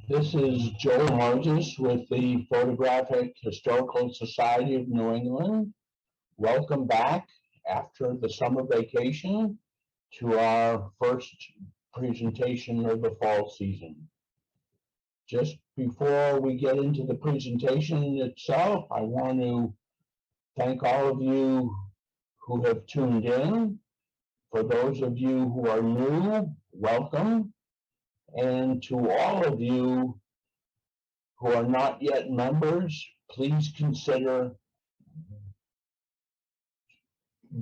This is Joel Moses with the Photographic Historical Society of New England. Welcome back after the summer vacation to our first presentation of the fall season. Just before we get into the presentation itself, I want to thank all of you who have tuned in. For those of you who are new, welcome. And to all of you who are not yet members, please consider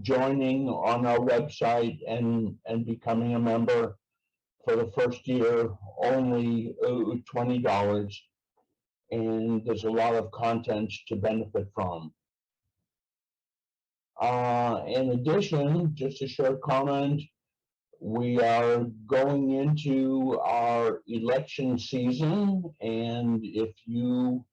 joining on our website and becoming a member. For the first year, only $20, and there's a lot of content to benefit from. In addition, just a short comment, we are going into our election season, and if you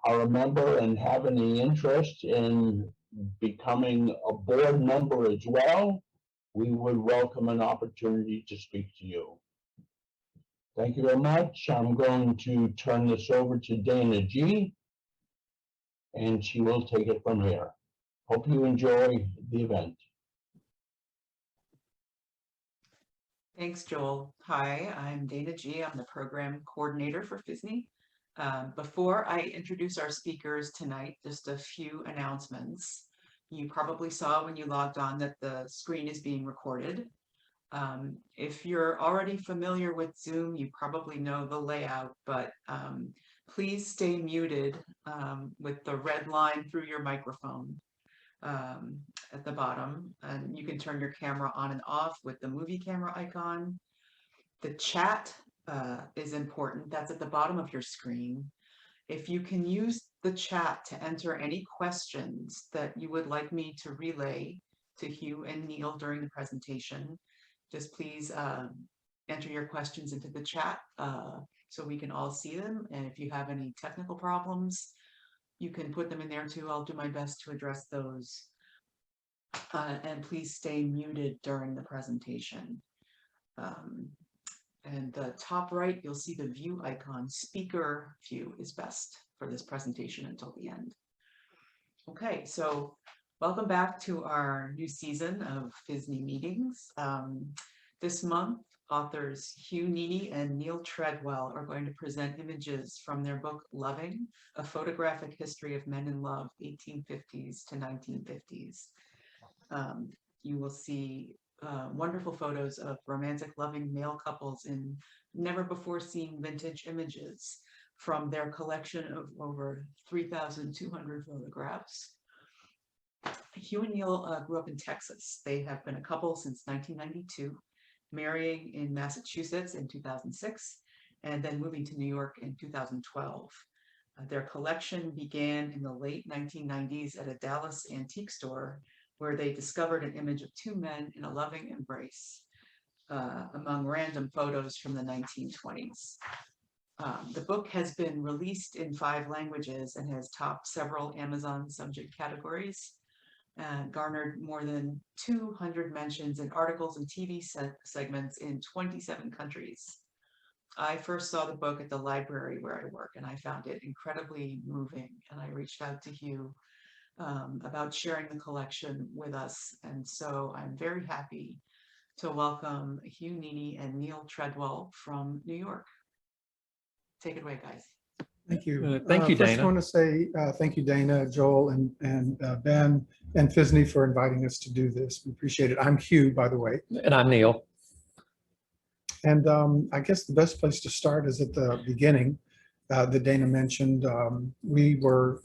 are a member and have any interest in becoming a board member as well, we would welcome an opportunity to speak to you. Thank you very much. I'm going to turn this over to Dana G, and she will take it from here. Hope you enjoy the event. Thanks, Joel. Hi, I'm Dana G. I'm the program coordinator for PHSNE. Before I introduce our speakers tonight, just a few announcements. You probably saw when you logged on that the screen is being recorded. If you're already familiar with Zoom, you probably know the layout, but please stay muted with the red line through your microphone at the bottom, and you can turn your camera on and off with the movie camera icon. The chat is important. That's at the bottom of your screen. If you can use the chat to enter any questions that you would like me to relay to Hugh and Neal during the presentation, just please enter your questions into the chat so we can all see them. And if you have any technical problems, you can put them in there too. I'll do my best to address those. And please stay muted during the presentation. And the top right, you'll see the view icon. Speaker view is best for this presentation until the end. Okay, so welcome back to our new season of PHSNE meetings. This month, authors Hugh Nini and Neal Treadwell are going to present images from their book, Loving, A Photographic History of Men in Love, 1850s to 1950s. You will see wonderful photos of romantic loving male couples in never before seen vintage images from their collection of over 3,200 photographs. Hugh and Neal grew up in Texas. They have been a couple since 1992, marrying in Massachusetts in 2006, and then moving to New York in 2012. Their collection began in the late 1990s at a Dallas antique store, where they discovered an image of two men in a loving embrace among random photos from the 1920s. The book has been released in 5 languages and has topped several Amazon subject categories and garnered more than 200 mentions in articles and TV segments in 27 countries. I first saw the book at the library where I work, and I found it incredibly moving, and I reached out to Hugh about sharing the collection with us. And so I'm very happy to welcome Hugh Nini and Neal Treadwell from New York. Take it away, guys. Thank you. Thank you, Dana. First, I want to say thank you, Dana, Joel, and Ben, and PHSNE for inviting us to do this. We appreciate it. I'm Hugh, by the way. And I'm Neal. And I guess the best place to start is at the beginning that Dana mentioned. We were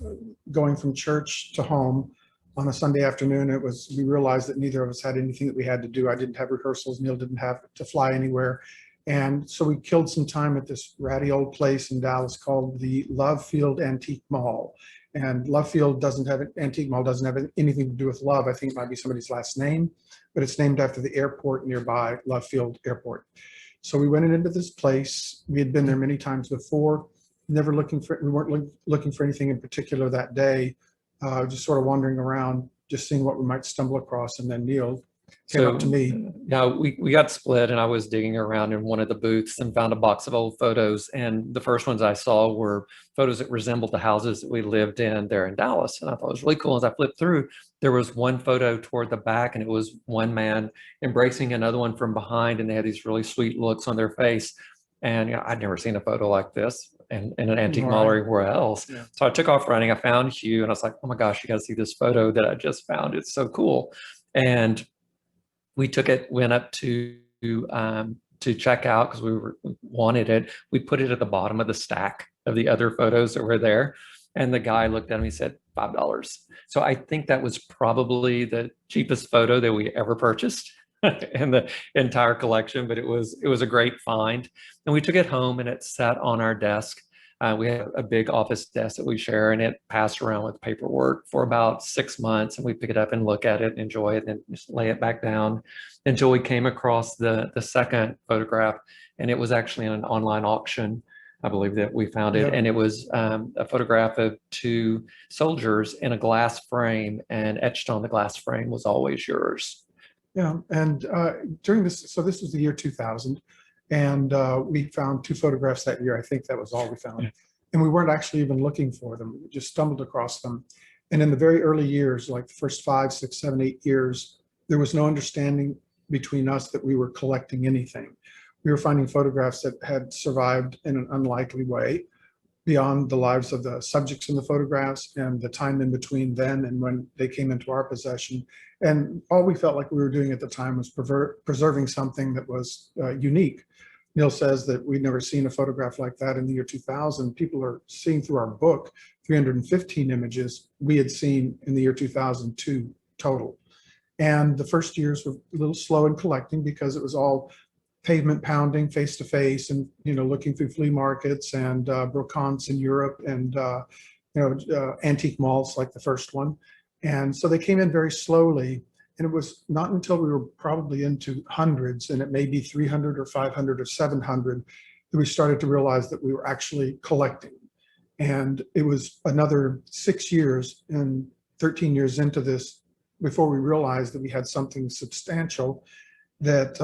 going from church to home on a Sunday afternoon. We realized that neither of us had anything that we had to do. I didn't have rehearsals. Neal didn't have to fly anywhere. And so we killed some time at this ratty old place in Dallas called the Love Field Antique Mall. And Love Field Antique Mall doesn't have anything to do with love. I think it might be somebody's last name, but it's named after the airport nearby, Love Field Airport. So we went into this place. We had been there many times before, we weren't looking for anything in particular that day, just sort of wandering around, just seeing what we might stumble across. And then Neal came up to me. Yeah, we got split, and I was digging around in one of the booths and found a box of old photos. And the first ones I saw were photos that resembled the houses that we lived in there in Dallas. And I thought it was really cool. As I flipped through, there was one photo toward the back, and it was one man embracing another one from behind, and they had these really sweet looks on their face. And you know, I'd never seen a photo like this in an antique mall or anywhere else. Yeah. So I took off running. I found Hugh, and I was like, oh my gosh, you got to see this photo that I just found. It's so cool. And we took it, went up to check out because we wanted it. We put it at the bottom of the stack of the other photos that were there. And the guy looked at me and said, $5. So I think that was probably the cheapest photo that we ever purchased in the entire collection, but it was a great find. And we took it home, and it sat on our desk. We have a big office desk that we share, and it passed around with paperwork for about 6 months, and we pick it up and look at it and enjoy it and just lay it back down until we came across the second photograph, and it was actually in an online auction, I believe, that we found it. Yeah. And it was a photograph of two soldiers in a glass frame, and etched on the glass frame was "Always yours." Yeah, and during this, so this was the year 2000, and we found 2 photographs that year. I think that was all we found. And we weren't actually even looking for them. We just stumbled across them. And in the very early years, like the first 5, 6, 7, 8 years, there was no understanding between us that we were collecting anything. We were finding photographs that had survived in an unlikely way beyond the lives of the subjects in the photographs and the time in between then and when they came into our possession. And all we felt like we were doing at the time was preserving something that was unique. Neal says that we'd never seen a photograph like that in the year 2000. People are seeing through our book 315 images we had seen in the year 2002 total. And the first years were a little slow in collecting because it was all pavement pounding, face to face, and looking through flea markets and brocantes in Europe and antique malls like the first one. And so they came in very slowly. And it was not until we were probably into hundreds, and it may be 300 or 500 or 700, that we started to realize that we were actually collecting. And it was another 6 years and 13 years into this before we realized that we had something substantial that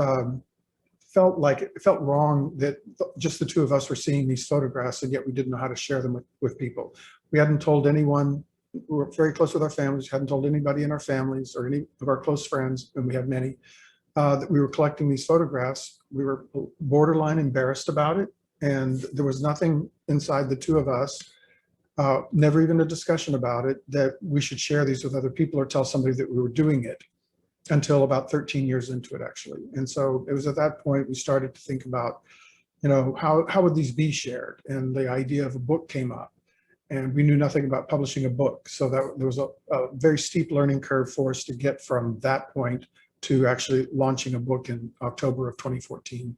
felt wrong that just the 2 of us were seeing these photographs, and yet we didn't know how to share them with people. We hadn't told anyone. We were very close with our families. We hadn't told anybody in our families or any of our close friends, and we had many, that we were collecting these photographs. We were borderline embarrassed about it, and there was nothing inside the 2 of us, never even a discussion about it, that we should share these with other people or tell somebody that we were doing it, until about 13 years into it, actually. And so it was at that point we started to think about, how would these be shared? And the idea of a book came up. And we knew nothing about publishing a book. So that there was a very steep learning curve for us to get from that point to actually launching a book in October of 2014.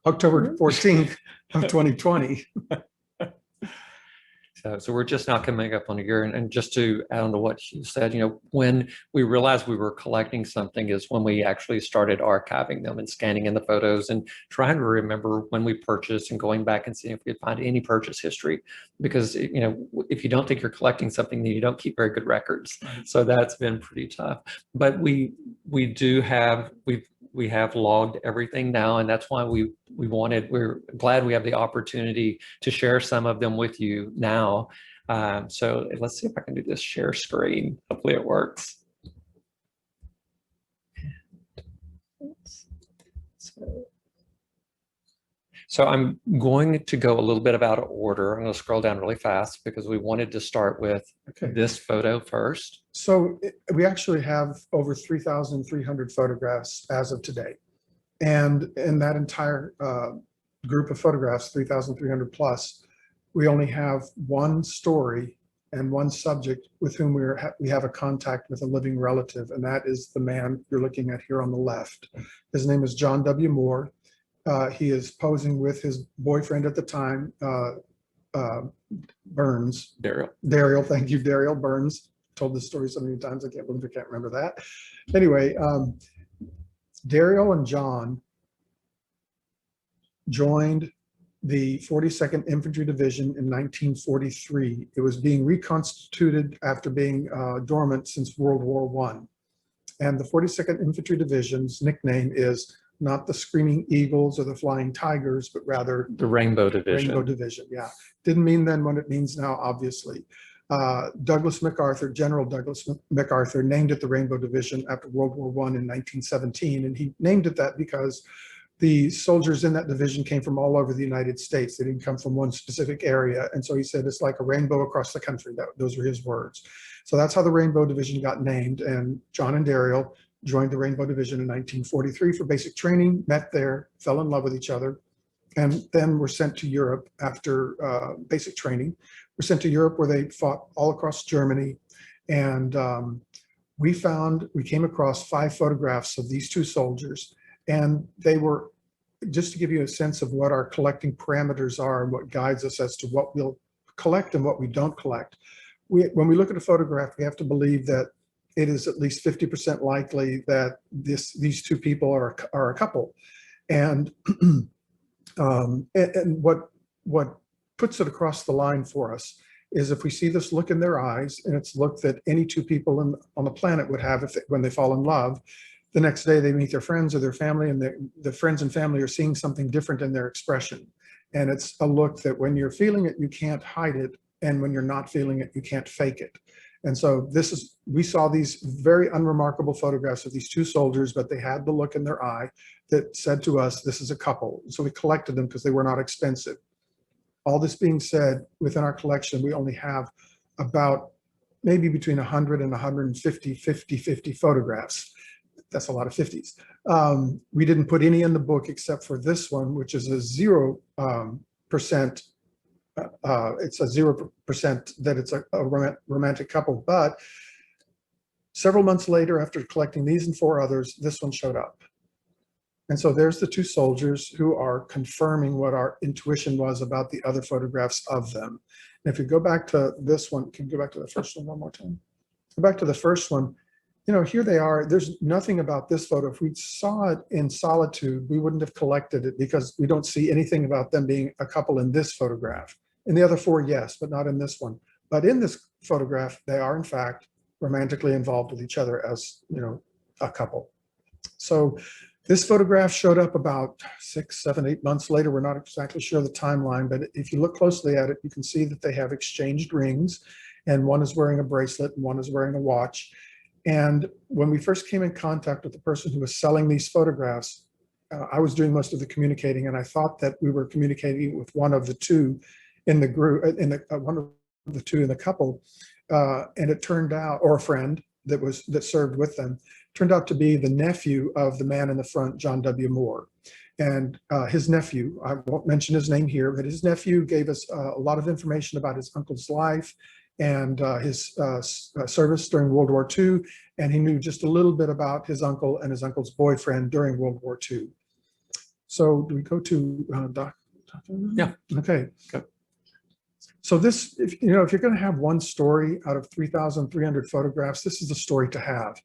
October 14th of 2020. So we're just now coming up on a year. And just to add on to what you said, when we realized we were collecting something is when we actually started archiving them and scanning in the photos and trying to remember when we purchased and going back and seeing if we could find any purchase history. Because, if you don't think you're collecting something, then you don't keep very good records. So that's been pretty tough. But we have logged everything now, and that's why we're glad we have the opportunity to share some of them with you now. So let's see if I can do this share screen. Hopefully it works. So I'm going to go a little bit out of order. I'm going to scroll down really fast because we wanted to start with this photo first. So we actually have over 3,300 photographs as of today. And in that entire group of photographs, 3,300 plus, we only have one story and one subject with whom we have a contact with a living relative, and that is the man you're looking at here on the left. His name is John W. Moore. He is posing with his boyfriend at the time, Burns. Daryl, thank you, Daryl Burns. Told this story so many times, I can't believe I can't remember that. Anyway, Daryl and John joined the 42nd Infantry Division in 1943. It was being reconstituted after being dormant since World War I. And the 42nd Infantry Division's nickname is not the Screaming Eagles or the Flying Tigers, but rather The Rainbow Division. Rainbow Division, yeah. Didn't mean then what it means now, obviously. Douglas MacArthur, General Douglas MacArthur, named it the Rainbow Division after World War I in 1917. And he named it that because the soldiers in that division came from all over the United States. They didn't come from one specific area. And so he said, it's like a rainbow across the country. Those were his words. So that's how the Rainbow Division got named. And John and Daryl joined the Rainbow Division in 1943 for basic training, met there, fell in love with each other, and then were sent to Europe after basic training. Were sent to Europe where they fought all across Germany. And we came across 5 photographs of these 2 soldiers. And they were, just to give you a sense of what our collecting parameters are and what guides us as to what we'll collect and what we don't collect. When we look at a photograph, we have to believe that it is at least 50% likely that these 2 people are a couple. And what puts it across the line for us is if we see this look in their eyes, and it's look that any 2 people on the planet would have when they fall in love. The next day they meet their friends or their family, and the friends and family are seeing something different in their expression. And it's a look that when you're feeling it, you can't hide it. And when you're not feeling it, you can't fake it. And so we saw these very unremarkable photographs of these 2 soldiers, but they had the look in their eye that said to us, this is a couple. So we collected them because they were not expensive. All this being said, within our collection, we only have about maybe between 100 and 150, 50 photographs. That's a lot of 50s. We didn't put any in the book except for this one, which is a 0%. It's a 0% that it's a romantic couple. But several months later, after collecting these and 4 others, this one showed up. And so there's the 2 soldiers who are confirming what our intuition was about the other photographs of them. And if you go back to this one, can you go back to the first one more time? Go back to the first one. You know, here they are. There's nothing about this photo. If we saw it in solitude, we wouldn't have collected it because we don't see anything about them being a couple in this photograph. In the other 4, yes, but not in this one. But in this photograph, they are in fact romantically involved with each other as, you know, a couple. So this photograph showed up about 6, 7, 8 months later. We're not exactly sure the timeline, but if you look closely at it, you can see that they have exchanged rings, and one is wearing a bracelet and one is wearing a watch. And when we first came in contact with the person who was selling these photographs, I was doing most of the communicating, and I thought that we were communicating with one of the 2 in the group, one of the 2 in the couple, and it turned out, or a friend that served with them, turned out to be the nephew of the man in the front, John W. Moore. And his nephew, I won't mention his name here, but his nephew gave us a lot of information about his uncle's life and his service during World War II. And he knew just a little bit about his uncle and his uncle's boyfriend during World War II. So do we go to Doc? Yeah. Okay. So this, if you're going to have one story out of 3,300 photographs, this is the story to have,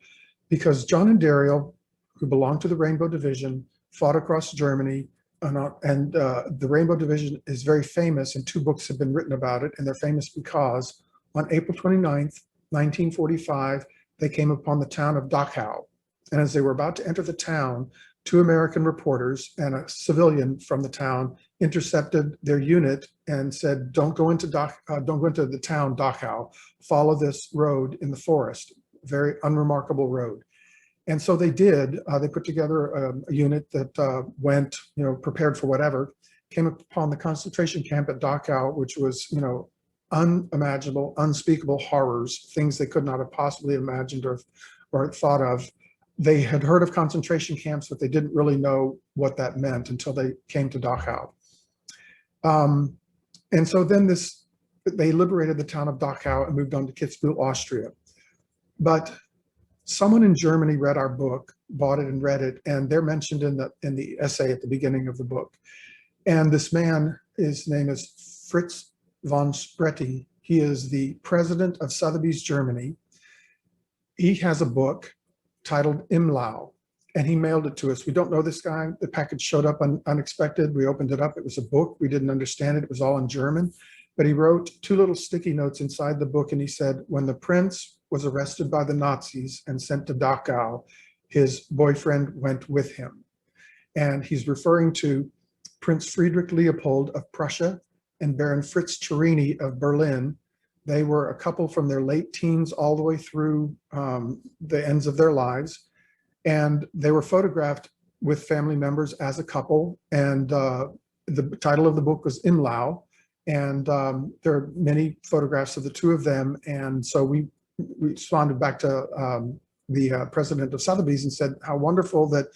because John and Daryl, who belonged to the Rainbow Division, fought across Germany, and the Rainbow Division is very famous, and 2 books have been written about it, and they're famous because on April 29th, 1945, they came upon the town of Dachau. And as they were about to enter the town, 2 American reporters and a civilian from the town intercepted their unit and said, don't go into the town Dachau, follow this road in the forest, very unremarkable road. And so they did. They put together a unit that went, prepared for whatever, came upon the concentration camp at Dachau, which was, unimaginable, unspeakable horrors, things they could not have possibly imagined or thought of. They had heard of concentration camps, but they didn't really know what that meant until they came to Dachau. And so then they liberated the town of Dachau and moved on to Kitzbühel, Austria. But someone in Germany read our book, bought it and read it, and they're mentioned in the essay at the beginning of the book. And this man, his name is Fritz von Spreti. He is the president of Sotheby's Germany. He has a book titled Imlau, and he mailed it to us. We don't know this guy. The package showed up unexpected. We opened it up. It was a book. We didn't understand it. It was all in German. But he wrote 2 little sticky notes inside the book, and he said, when the prince was arrested by the Nazis and sent to Dachau, his boyfriend went with him. And he's referring to Prince Friedrich Leopold of Prussia and Baron Fritz Cherini of Berlin. They were a couple from their late teens all the way through the ends of their lives. And they were photographed with family members as a couple. And the title of the book was Imlau. And there are many photographs of the two of them. And so we responded back to the president of Sotheby's and said, how wonderful that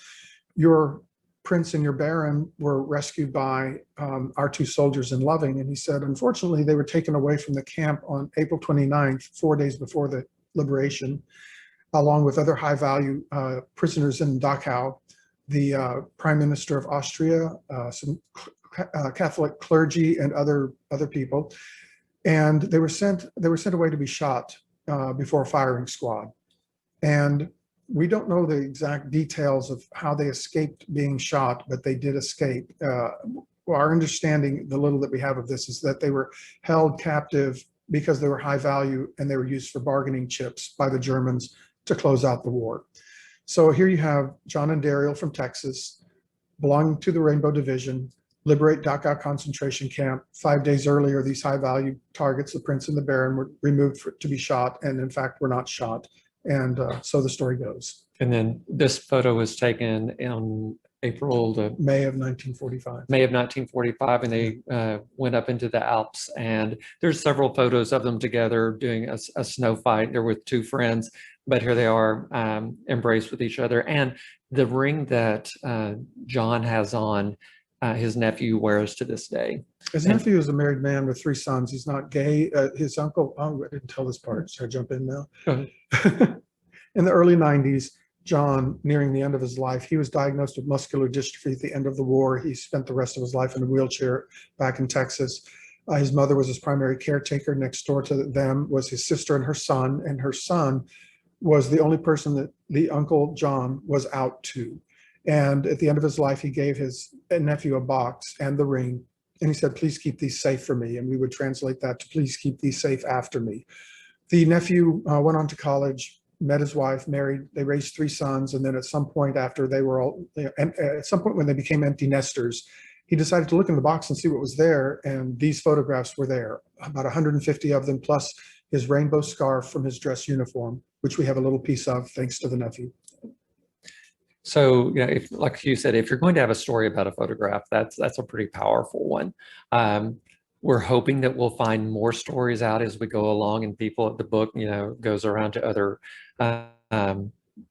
your prince and your baron were rescued by our two soldiers in Loving. And he said, unfortunately, they were taken away from the camp on April 29th, 4 days before the liberation, along with other high value prisoners in Dachau, the Prime Minister of Austria, some Catholic clergy and other people. And they were sent away to be shot before a firing squad. And we don't know the exact details of how they escaped being shot, but they did escape. Our understanding, the little that we have of this, is that they were held captive because they were high value and they were used for bargaining chips by the Germans to close out the war. So here you have John and Daryl from Texas, belonging to the Rainbow Division, liberate Dachau concentration camp. 5 days earlier, these high value targets, the Prince and the Baron, were removed to be shot, and in fact were not shot. And so the story goes. And then this photo was taken in May of 1945. May of 1945, and they went up into the Alps. And there's several photos of them together doing a snow fight. They're with two friends, but here they are embraced with each other. And the ring that John has on, his nephew wears to this day. His nephew is a married man with 3 sons. He's not gay. His uncle, oh, I didn't tell this part. Should I jump in now? Go ahead. In the early 90s, John, nearing the end of his life, he was diagnosed with muscular dystrophy at the end of the war. He spent the rest of his life in a wheelchair back in Texas. His mother was his primary caretaker. Next door to them was his sister and her son was the only person that the Uncle John was out to. And at the end of his life, he gave his nephew a box and the ring. And he said, please keep these safe for me. And we would translate that to please keep these safe after me. The nephew went on to college, met his wife, married. They raised 3 sons. And then at some point after they were all, and at some point when they became empty nesters, he decided to look in the box and see what was there. And these photographs were there, about 150 of them, plus his rainbow scarf from his dress uniform, which we have a little piece of thanks to the nephew. So, you know, if, like you said, if you're going to have a story about a photograph, that's a pretty powerful one. We're hoping that we'll find more stories out as we go along, and people at the book, you know, goes around to other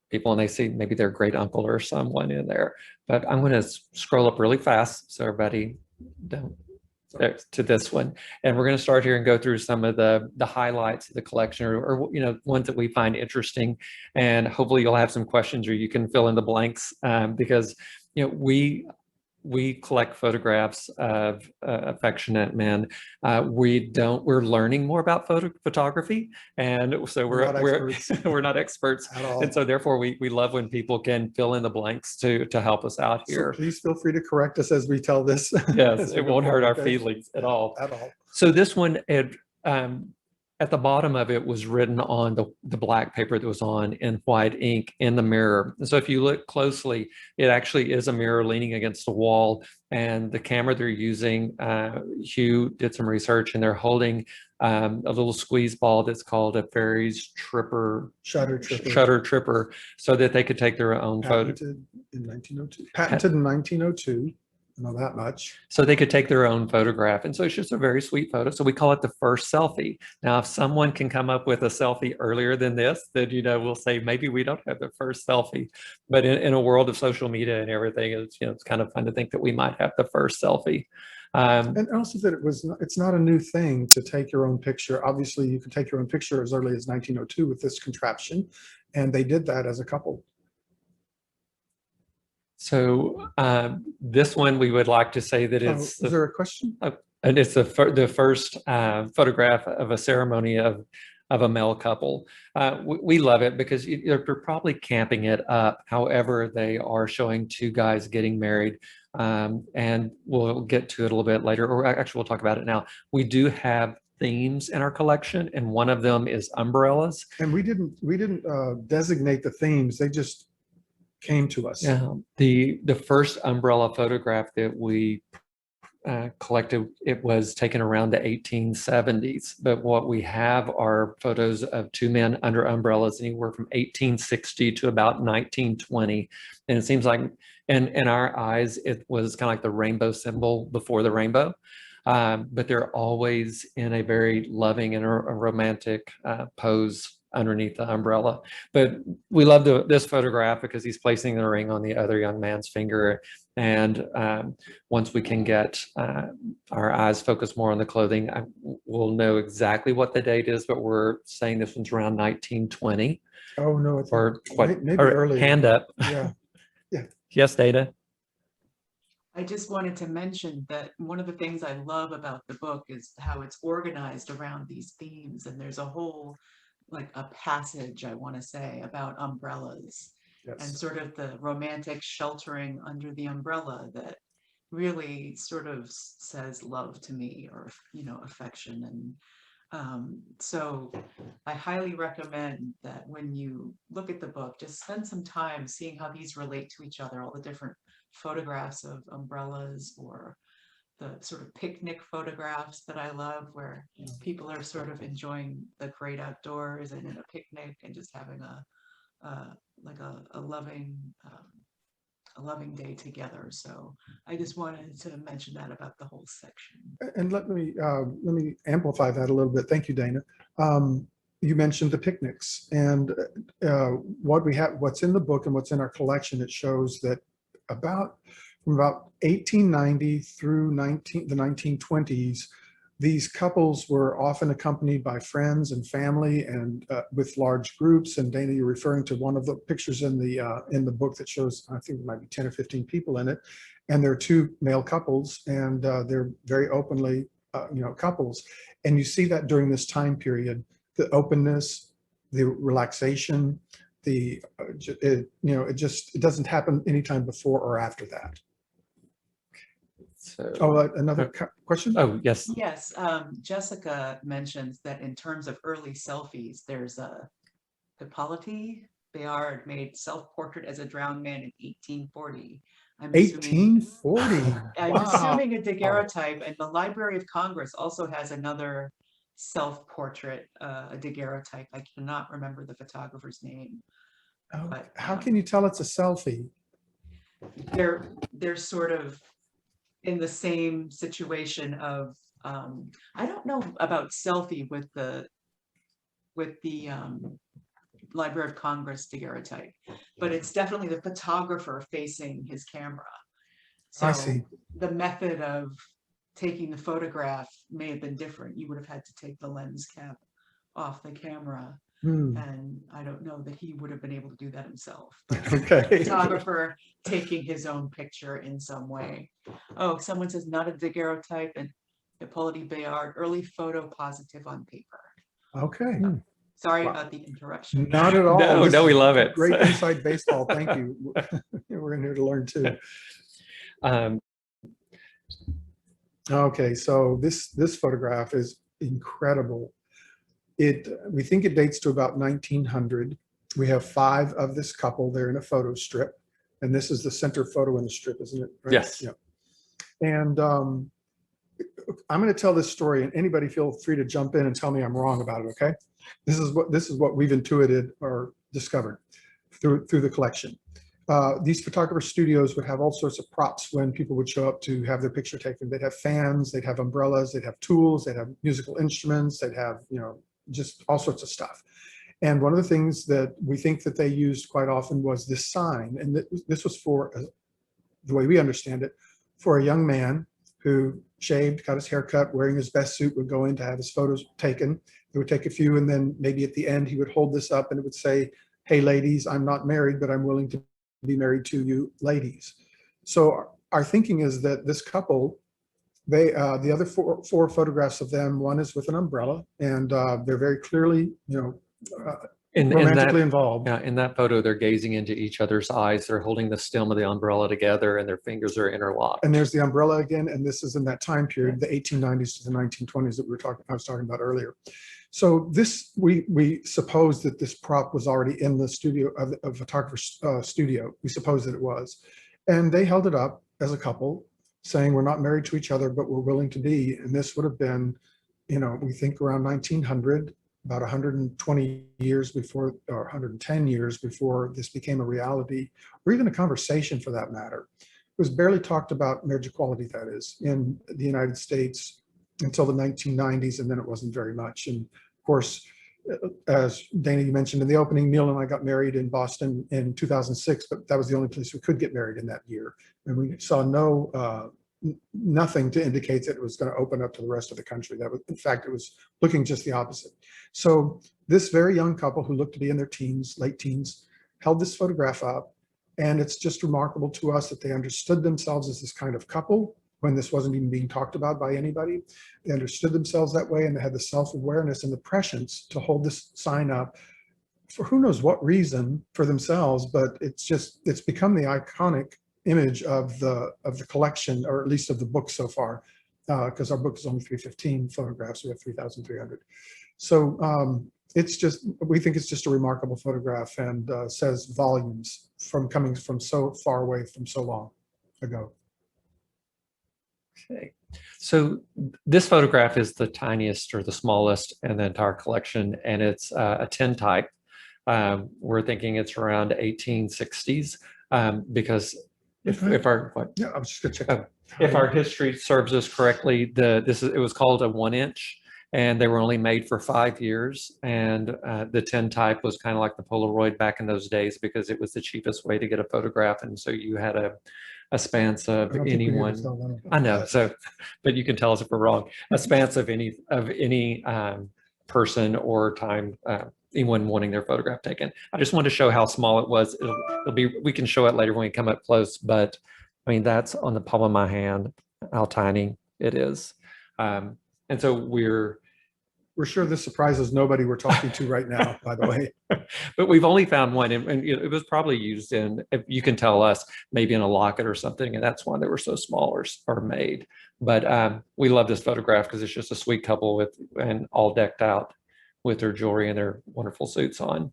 people and they see maybe their great uncle or someone in there. But I'm going to scroll up really fast so everybody don't to this one, and we're going to start here and go through some of the highlights of the collection, or you know, ones that we find interesting, and hopefully you'll have some questions or you can fill in the blanks, because you know, we collect photographs of affectionate men. We're learning more about photography, and so we're not experts at all. And so therefore we love when people can fill in the blanks to help us out here. So please feel free to correct us as we tell this. Yes, it won't hurt our feelings at all. At all. So this one, at the bottom of it was written on the black paper that was on in white ink in the mirror. And so if you look closely, it actually is a mirror leaning against the wall, and the camera they're using, Hugh did some research, and they're holding a little squeeze ball that's called a Fairies Tripper, Shutter Tripper, so that they could take their own photo. Patented in 1902. I know that much. So they could take their own photograph. And so it's just a very sweet photo. So we call it the first selfie. Now, if someone can come up with a selfie earlier than this, then, you know, we'll say maybe we don't have the first selfie. But in a world of social media and everything, it's, you know, it's kind of fun to think that we might have the first selfie. And also that it's not a new thing to take your own picture. Obviously, you could take your own picture as early as 1902 with this contraption. And they did that as a couple. So this one, we would like to say that it's— is there a question? And it's the first photograph of a ceremony of a male couple. We love it because they're probably camping it up. However, they are showing 2 guys getting married. And we'll get to it a little bit later, or actually we'll talk about it now. We do have themes in our collection, and one of them is umbrellas. And we didn't designate the themes. They just came to us. Yeah, the first umbrella photograph that we collected, it was taken around the 1870s, but what we have are photos of two men under umbrellas anywhere from 1860 to about 1920. And it seems like in our eyes, it was kind of like the rainbow symbol before the rainbow. But they're always in a very loving and a romantic pose underneath the umbrella. But we love this photograph because he's placing the ring on the other young man's finger. And once we can get our eyes focused more on the clothing, we'll know exactly what the date is, but we're saying this one's around 1920. Oh, no, it's Or maybe or earlier. hand up. Yeah. Yes, Dana. I just wanted to mention that one of the things I love about the book is how it's organized around these themes. And there's a whole, like a passage, I want to say, about umbrellas and Yes. sort of the romantic sheltering under the umbrella that really sort of says love to me, or, you know, affection. And so I highly recommend that when you look at the book, just spend some time seeing how these relate to each other, all the different photographs of umbrellas, or the sort of picnic photographs that I love, where people are sort of enjoying the great outdoors and in a picnic and just having a loving day together. So I just wanted to mention that about the whole section. And let me amplify that a little bit. Thank you, Dana. You mentioned the picnics, and what's in the book and what's in our collection. It shows that from about 1890 through the 1920s, these couples were often accompanied by friends and family, and with large groups. And Dana, you're referring to one of the pictures in the book that shows, I think there might be 10 or 15 people in it, and there are two male couples, and they're very openly, couples. And you see that during this time period, the openness, the relaxation, it doesn't happen anytime before or after that. So, Oh, another question? oh, yes. Yes, Jessica mentions that in terms of early selfies, there's a Hippolyte Bayard made self-portrait as a drowned man in 1840. I'm 1840. I'm assuming a daguerreotype, and the Library of Congress also has another self-portrait, a daguerreotype. I cannot remember the photographer's name. Oh, But, how can you tell it's a selfie? They're sort of in the same situation of I don't know about selfie with the Library of Congress daguerreotype, but it's definitely the photographer facing his camera. So I see. the method of taking the photograph may have been different. You would have had to take the lens cap off the camera. And I don't know that he would have been able to do that himself. But Okay. the photographer taking his own picture in some way. Oh, someone says not a daguerreotype, and Hippolyte Bayard, early photo positive on paper. Okay. Sorry Wow. about the interruption. Not at all. No, This no, we is love it. Great inside baseball. Thank you. We're in here to learn too. Okay, so this photograph is incredible. We think it dates to about 1900. We have 5 of this couple. They're in a photo strip, and this is the center photo in the strip, isn't it? Right? Yes. Yeah. And I'm going to tell this story, and anybody feel free to jump in and tell me I'm wrong about it. Okay, this is what we've intuited or discovered through the collection. These photographer studios would have all sorts of props when people would show up to have their picture taken. They'd have fans, they'd have umbrellas, they'd have tools, they'd have musical instruments, they'd have, just all sorts of stuff. And one of the things that we think that they used quite often was this sign. And this was for, the way we understand it, for a young man who shaved, got his hair cut, wearing his best suit, would go in to have his photos taken. They would take a few, and then maybe at the end he would hold this up and it would say, "Hey ladies, I'm not married, but I'm willing to be married to you ladies." So our thinking is that this couple, the other four photographs of them, one is with an umbrella, and they're very clearly, romantically involved. Yeah, in that photo, they're gazing into each other's eyes. They're holding the stem of the umbrella together and their fingers are interlocked. And there's the umbrella again, and this is in that time period, the 1890s to the 1920s that I was talking about earlier. So this, we suppose that this prop was already in the studio of a photographer's studio. We suppose that it was. And they held it up as a couple, saying we're not married to each other, but we're willing to be. And this would have been, you know, we think around 1900, about 120 years before, or 110 years before this became a reality, or even a conversation for that matter. It was barely talked about, marriage equality, that is, in the United States until the 1990s, and then it wasn't very much. And of course, as Dana, you mentioned in the opening, Neal and I got married in Boston in 2006, but that was the only place we could get married in that year. And we saw nothing to indicate that it was going to open up to the rest of the country. That was, in fact, it was looking just the opposite. So this very young couple who looked to be in their teens, late teens, held this photograph up. And it's just remarkable to us that they understood themselves as this kind of couple when this wasn't even being talked about by anybody. They understood themselves that way, and they had the self-awareness and the prescience to hold this sign up for who knows what reason for themselves, but it's become the iconic image of the collection, or at least of the book so far, because our book is only 315 photographs. We have 3,300. So we think it's just a remarkable photograph, and says volumes from coming from so far away from so long ago. Okay, so this photograph is the tiniest or the smallest in the entire collection, and it's a 10 type. We're thinking it's around 1860s, because if our yeah, I was just gonna check. If our history serves us correctly, it was called a 1-inch, and they were only made for 5 years. And the 10 type was kind of like the Polaroid back in those days, because it was the cheapest way to get a photograph, and so you had a span of anyone. I know, so, but you can tell us if we're wrong. A span of any person or time, anyone wanting their photograph taken. I just wanted to show how small it was. It'll be, we can show it later when we come up close, but I mean, that's on the palm of my hand, how tiny it is. And so we're sure this surprises nobody we're talking to right now, by the way. But we've only found one, and it was probably used in, if you can tell us, maybe in a locket or something, and that's why they were so small or made. But we love this photograph because it's just a sweet couple and all decked out with their jewelry and their wonderful suits on.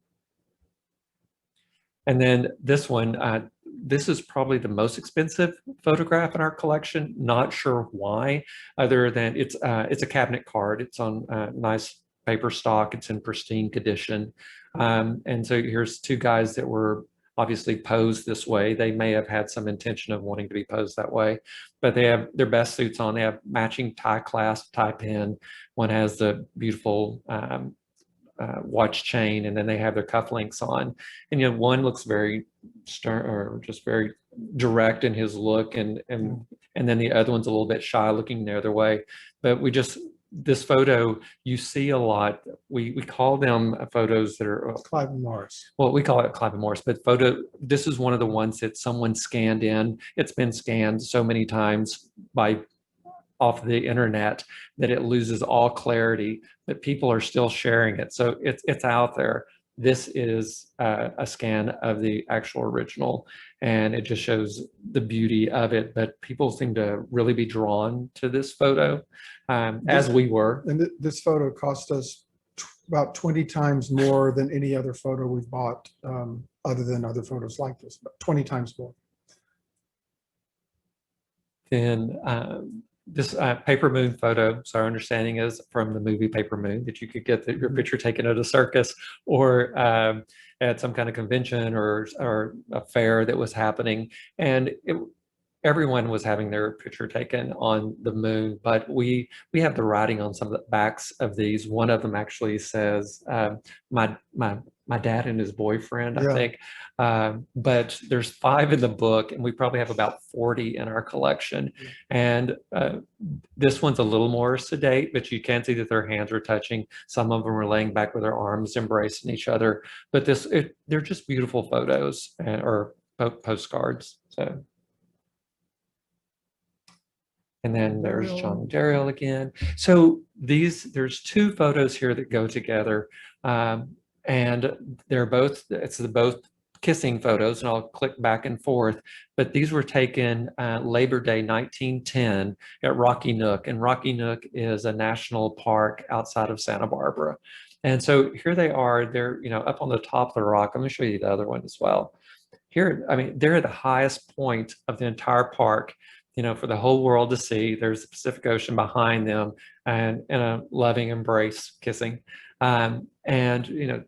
And then this one, this is probably the most expensive photograph in our collection. Not sure why, other than it's a cabinet card. It's on nice paper stock. It's in pristine condition. And so here's two guys that were obviously posed this way. They may have had some intention of wanting to be posed that way, but they have their best suits on. They have matching tie clasp, tie pin. One has the beautiful watch chain, and then they have their cufflinks on. And one looks very stern, or just very direct in his look, and then the other one's a little bit shy, looking the other way. But this photo you see a lot. We call them photos that are Clive and Morris. Well, we call it Clive and Morris, but this is one of the ones that someone scanned in. It's been scanned so many times off the internet that it loses all clarity, but people are still sharing it. So it's out there. This is a scan of the actual original, and it just shows the beauty of it. But people seem to really be drawn to this photo, as we were. And this photo cost us about 20 times more than any other photo we've bought, other than other photos like this, but 20 times more. Then this Paper Moon photo, so our understanding is from the movie Paper Moon, that you could get your picture taken at a circus or at some kind of convention or a fair that was happening. And everyone was having their picture taken on the moon, but we have the writing on some of the backs of these. One of them actually says, my dad and his boyfriend, I think. But there's 5 in the book, and we probably have about 40 in our collection. And this one's a little more sedate, but you can see that their hands are touching. Some of them are laying back with their arms embracing each other. But they're just beautiful photos or postcards. So. And then there's John Darrell again. So there's 2 photos here that go together. and they're both, it's both kissing photos, and I'll click back and forth, but these were taken Labor Day 1910 at Rocky Nook, and Rocky Nook is a national park outside of Santa Barbara. And so here they are, they're, you know, up on the top of the rock. I'm going to show you the other one as well. Here, I mean, they're at the highest point of the entire park, you know, for the whole world to see. There's the Pacific Ocean behind them, and in a loving embrace, kissing. And, you know,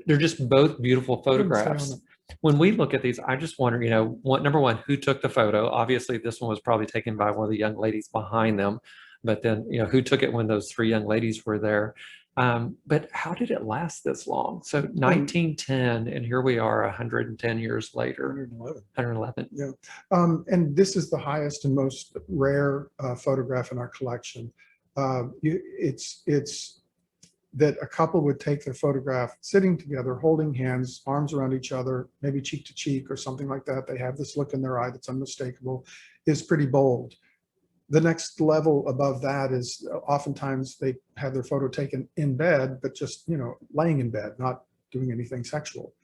they're just both beautiful photographs. When we look at these, I just wonder, you know, number one, who took the photo? Obviously, this one was probably taken by one of the young ladies behind them, but then, you know, who took it when those three young ladies were there? But how did it last this long? So 1910, and here we are 110 years later. 111. Yeah. And this is the highest and most rare photograph in our collection. It's that a couple would take their photograph sitting together, holding hands, arms around each other, maybe cheek to cheek or something like that. They have this look in their eye that's unmistakable, is pretty bold. The next level above that is oftentimes they have their photo taken in bed, but just, you know, laying in bed, not doing anything sexual.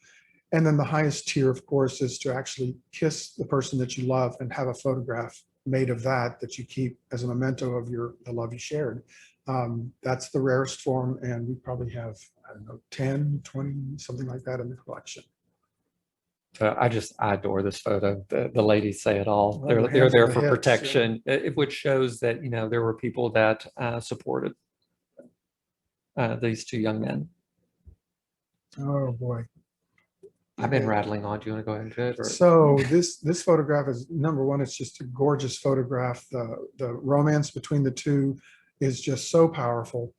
And then the highest tier, of course, is to actually kiss the person that you love and have a photograph made of that you keep as a memento of the love you shared. That's the rarest form, and we probably have, I don't know, 10, 20, something like that in the collection. So I adore this photo. The ladies say it all. Well, They're there the for hips, protection, which shows that, you know, there were people that supported these two young men. Oh boy. I've been rattling on. Do you want to go into it? Or? So this photograph is, number one, it's just a gorgeous photograph. The romance between the two is just so powerful.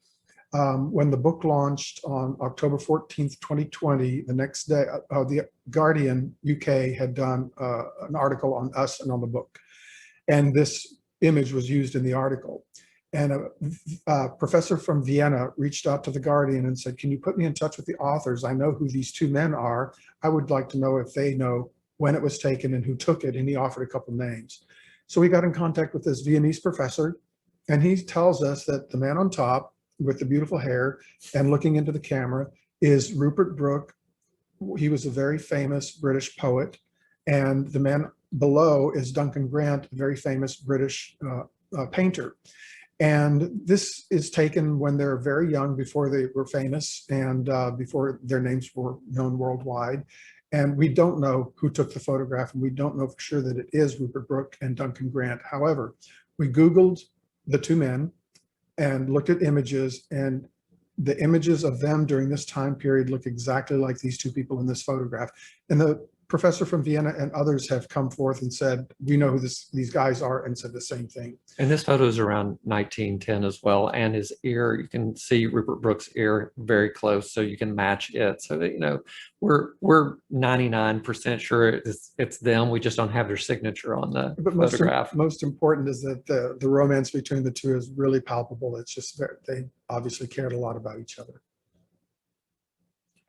When the book launched on October 14th, 2020, the next day, the Guardian UK had done an article on us and on the book. And this image was used in the article. And a professor from Vienna reached out to the Guardian and said, can you put me in touch with the authors? I know who these two men are. I would like to know if they know when it was taken and who took it. And he offered a couple names. So we got in contact with this Viennese professor, and he tells us that the man on top with the beautiful hair and looking into the camera is Rupert Brooke. He was a very famous British poet. And the man below is Duncan Grant, a very famous British painter. And this is taken when they're very young, before they were famous and before their names were known worldwide. And we don't know who took the photograph, and we don't know for sure that it is Rupert Brooke and Duncan Grant. However, we Googled the two men and looked at images, and the images of them during this time period look exactly like these two people in this photograph. And the professor from Vienna and others have come forth and said, we know who these guys are, and said the same thing. And this photo is around 1910 as well. And his ear, you can see Rupert Brooke's ear very close, so you can match it. So that, you know, we're 99% sure it's them. We just don't have their signature on the photograph. Most important is that the romance between the two is really palpable. It's just they obviously cared a lot about each other.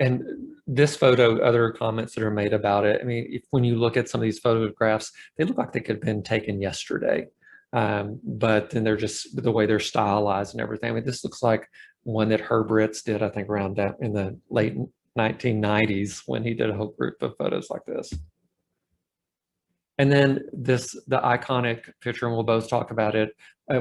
And this photo, other comments that are made about it, I mean, when you look at some of these photographs, they look like they could have been taken yesterday. But then they're just the way they're stylized and everything. I mean, this looks like one that Herb Ritz did, I think, around that in the late 1990s when he did a whole group of photos like this. And then the iconic picture, and we'll both talk about it,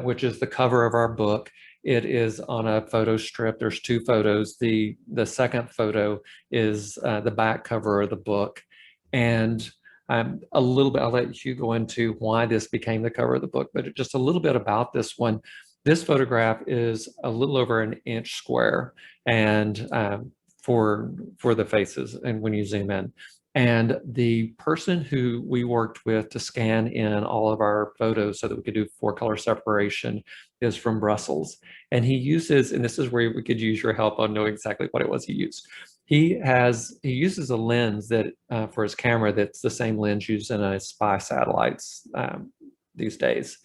which is the cover of our book. It is on a photo strip. There's two photos. The second photo is the back cover of the book. And a little bit, I'll let Hugh go into why this became the cover of the book, but just a little bit about this one. This photograph is a little over an inch square, and for the faces, and when you zoom in. And the person who we worked with to scan in all of our photos so that we could do 4-color separation is from Brussels. And he uses, and this is where we could use your help on knowing exactly what it was he used. He uses a lens that for his camera that's the same lens used in a spy satellites these days.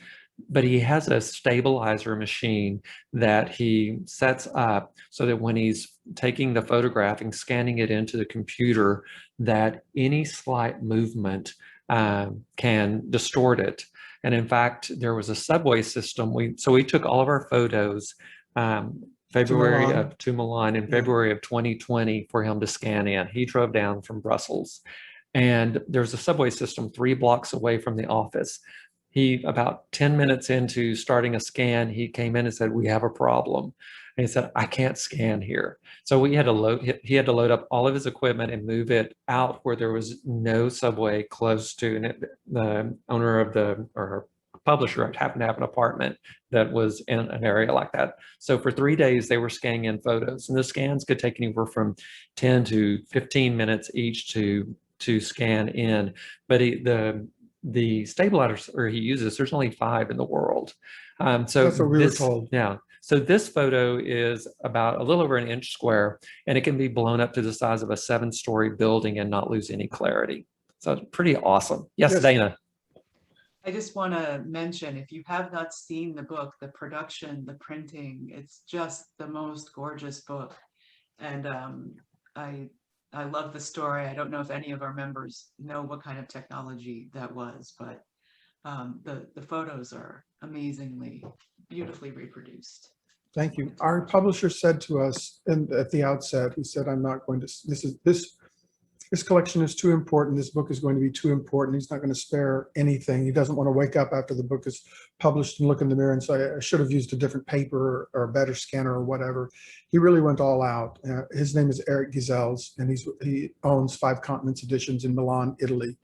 But he has a stabilizer machine that he sets up so that when he's taking the photograph and scanning it into the computer, that any slight movement can distort it. And in fact, there was a subway system. So we took all of our photos February Milan. to Milan in Yeah. February of 2020 for him to scan in. He drove down from Brussels, and there's a subway system 3 blocks away from the office. He, about 10 minutes into starting a scan, he came in and said, "We have a problem." And he said, "I can't scan here." So he had to load up all of his equipment and move it out where there was no subway close to, and the owner of or publisher happened to have an apartment that was in an area like that. So for 3 days, they were scanning in photos, and the scans could take anywhere from 10 to 15 minutes each to scan in. But the stabilizer he uses, there's only 5 in the world. So That's what we were told. Yeah. So this photo is about a little over 1 inch square, and it can be blown up to the size of a 7-story building and not lose any clarity. So it's pretty awesome. Yes, Yes. Dana. I just want to mention, if you have not seen the book, the production, the printing, it's just the most gorgeous book. And I love the story. I don't know if any of our members know what kind of technology that was, but the photos are amazingly, beautifully reproduced. Thank you. Our publisher said to us at the outset, he said, "I'm not going to, this collection is too important. This book is going to be too important. He's not going to spare anything. He doesn't want to wake up after the book is published and look in the mirror and say, I should have used a different paper or a better scanner or whatever." He really went all out. His name is Eric Gizels, and he owns 5 Continents Editions in Milan, Italy.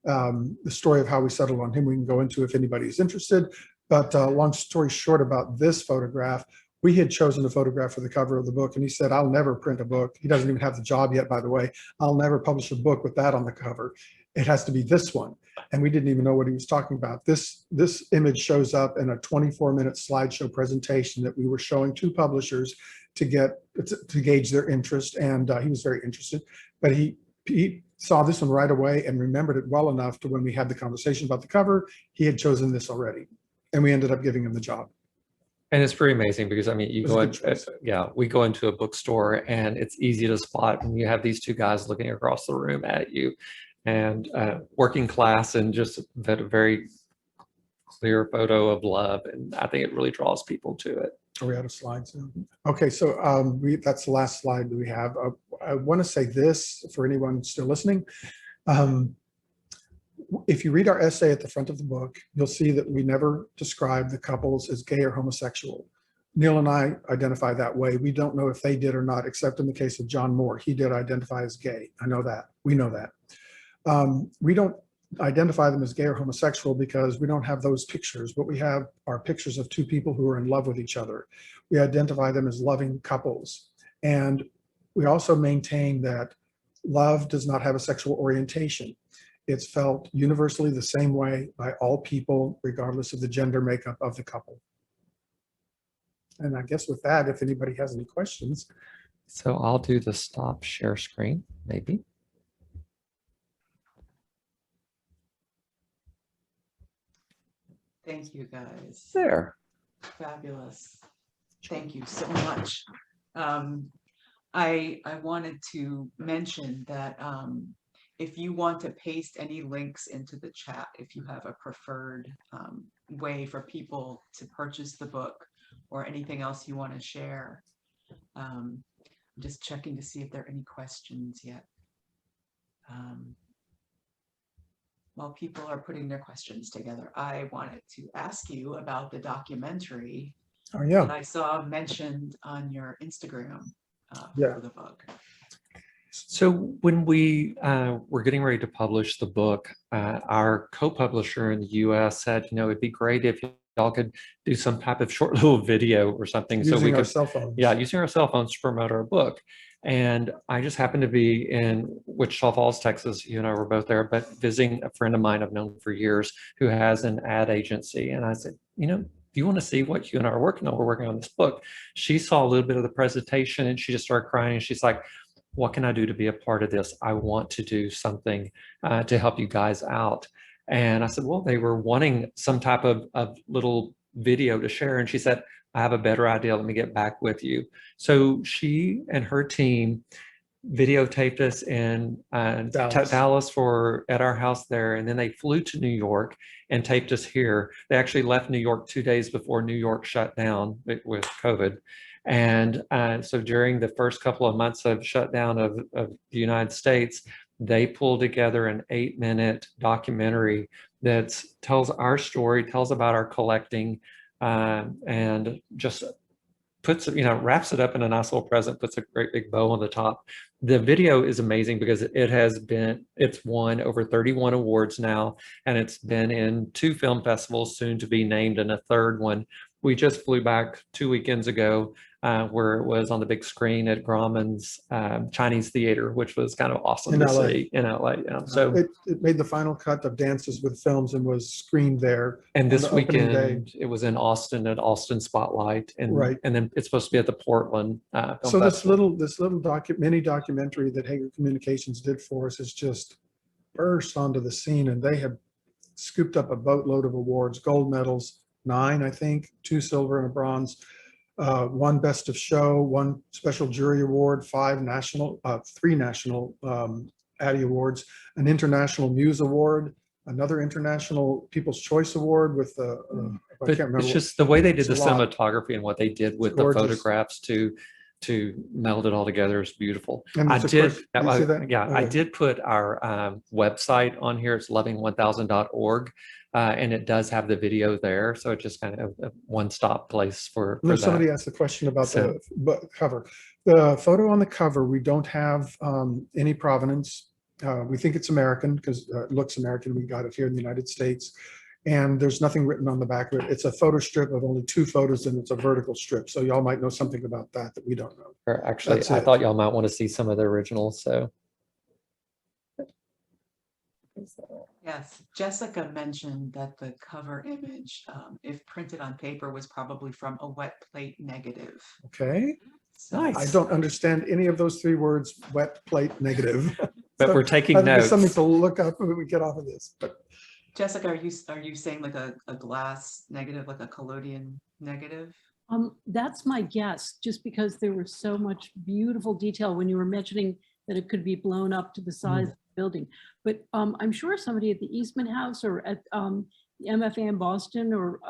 The story of how we settled on him, we can go into if anybody is interested. But long story short about this photograph, we had chosen a photograph for the cover of the book, and he said, "I'll never print a book." He doesn't even have the job yet, by the way. "I'll never publish a book with that on the cover. It has to be this one." And we didn't even know what he was talking about. This image shows up in a 24-minute slideshow presentation that we were showing to publishers to gauge their interest, and he was very interested. But he saw this one right away and remembered it well enough to when we had the conversation about the cover, he had chosen this already, and we ended up giving him the job. And it's pretty amazing because, I mean, you go in, choice. yeah, we go into a bookstore and it's easy to spot, and you have these 2 guys looking across the room at you, and working class, and just that a very clear photo of love. And I think it really draws people to it. Are we out of slides now? Okay, so that's the last slide that we have. I want to say this for anyone still listening. If you read our essay at the front of the book, you'll see that we never describe the couples as gay or homosexual. Neal and I identify that way. We don't know if they did or not, except in the case of John Moore. He did identify as gay. I know that. We know that. We don't identify them as gay or homosexual because we don't have those pictures. What we have are pictures of 2 people who are in love with each other. We identify them as loving couples. And we also maintain that love does not have a sexual orientation. It's felt universally the same way by all people, regardless of the gender makeup of the couple. And I guess with that, if anybody has any questions. So I'll do the stop share screen, maybe. Thank you, guys. There. Fabulous. Thank you so much. I wanted to mention that if you want to paste any links into the chat, if you have a preferred way for people to purchase the book or anything else you want to share. I'm just checking to see if there are any questions yet. While people are putting their questions together, I wanted to ask you about the documentary that I saw mentioned on your Instagram for the book. So when we were getting ready to publish the book, our co-publisher in the US said, it'd be great if y'all could do some type of short little video or something. Using so we our could, cell phones. Yeah, using our cell phones to promote our book. And I just happened to be in Wichita Falls, Texas. You and I were both there, but visiting a friend of mine I've known for years who has an ad agency. And I said, do you want to see what you and I are working on? We're working on this book. She saw a little bit of the presentation and she just started crying. She's like, what can I do to be a part of this? I want to do something to help you guys out. And I said, well, they were wanting some type of little video to share. And she said, I have a better idea. Let me get back with you. So she and her team videotaped us in Dallas for at our house there, and then they flew to New York and taped us here. They actually left New York 2 days before New York shut down with COVID. And so during the first couple of months of shutdown of the United States, they pulled together an 8-minute documentary that tells our story, tells about our collecting, and just puts, wraps it up in a nice little present, puts a great big bow on the top. The video is amazing because it's won over 31 awards now, and it's been in 2 film festivals, soon to be named in a 3rd one. We just flew back 2 weekends ago, where it was on the big screen at Grauman's Chinese Theater, which was kind of awesome to see in LA. So it made the final cut of Dances with Films and was screened there. And this weekend it was in Austin at Austin Spotlight, and and then it's supposed to be at the Portland Film so Festival. this little mini documentary that Hager Communications did for us has just burst onto the scene, and they have scooped up a boatload of awards, gold medals, 9 I think, 2 silver and a bronze, 1 best of show, 1 special jury award, 3 national Addy awards, an international Muse award, another international People's Choice award with I can't remember. It's just the way they did the cinematography and what they did with the photographs to meld it all together is beautiful. And I did put our website on here. It's loving1000.org. And it does have the video there, so it's just kind of a one-stop place for that. Somebody asked the question about the cover. The photo on the cover, we don't have any provenance. We think it's American because it looks American. We got it here in the United States, and there's nothing written on the back of it. It's a photo strip of only 2 photos, and it's a vertical strip. So y'all might know something about that we don't know. Or actually, I thought y'all might want to see some of the originals. So. Yes, Jessica mentioned that the cover image, if printed on paper, was probably from a wet plate negative. Okay. So, Nice. I don't understand any of those 3 words, wet plate negative. But so we're taking notes. Something to look up when we get off of this. But Jessica, are you saying like a glass negative, like a collodion negative? That's my guess, just because there was so much beautiful detail when you were mentioning that it could be blown up to the size of the building. But I'm sure somebody at the Eastman House or at the MFA in Boston or